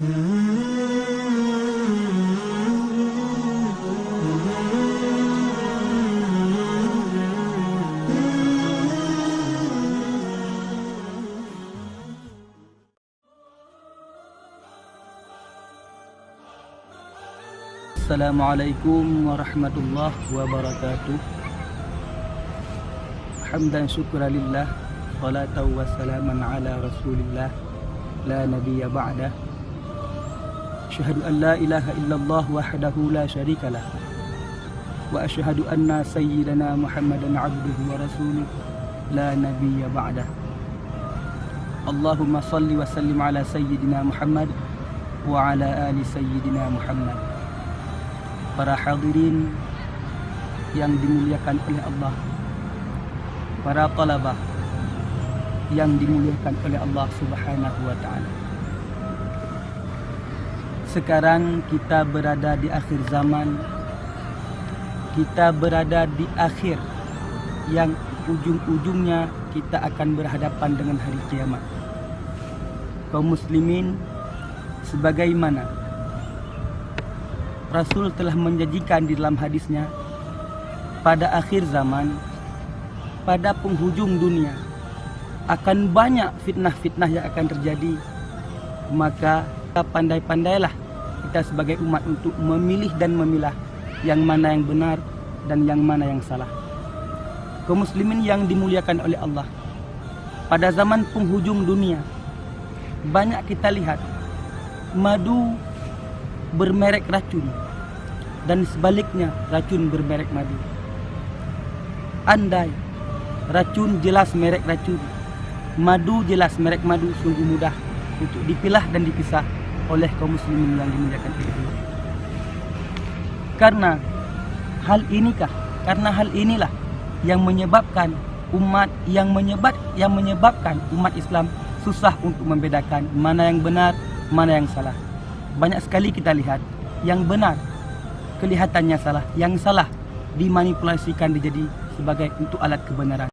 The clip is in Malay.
Assalamualaikum warahmatullahi wabarakatuh. Hamdan syukran lillah, salatan wassalaman ala rasulillah, la nabiyya ba'dah. Asyhadu an la ilaha illallah wahdahu la syarikalah, wa asyhadu anna sayyidana Muhammadan abduhu wa rasuluh, la nabiyya ba'dah. Allahumma salli wa sallim ala sayyidina Muhammad wa ala ali sayyidina Muhammad. Para hadirin yang dimuliakan oleh Allah, para talabah yang dimuliakan oleh Allah Subhanahu wa ta'ala. Sekarang kita berada di akhir zaman. Kita berada di akhir yang ujung-ujungnya kita akan berhadapan dengan hari kiamat. Kaum muslimin, sebagaimana Rasul telah menjanjikan di dalam hadisnya, pada akhir zaman, pada penghujung dunia, akan banyak fitnah-fitnah yang akan terjadi. Maka kita pandai-pandailah kita sebagai umat untuk memilih dan memilah yang mana yang benar dan yang mana yang salah. Kaum muslimin yang dimuliakan oleh Allah, pada zaman penghujung dunia, banyak kita lihat madu bermerek racun dan sebaliknya racun bermerek madu. Andai racun jelas merek racun, madu jelas merek madu, sungguh mudah untuk dipilah dan dipisah oleh kaum muslimin yang dimuliakan Allah. Karena hal inilah yang menyebabkan umat Islam susah untuk membedakan mana yang benar, mana yang salah. Banyak sekali kita lihat yang benar kelihatannya salah, yang salah dimanipulasikan dijadi sebagai untuk alat kebenaran.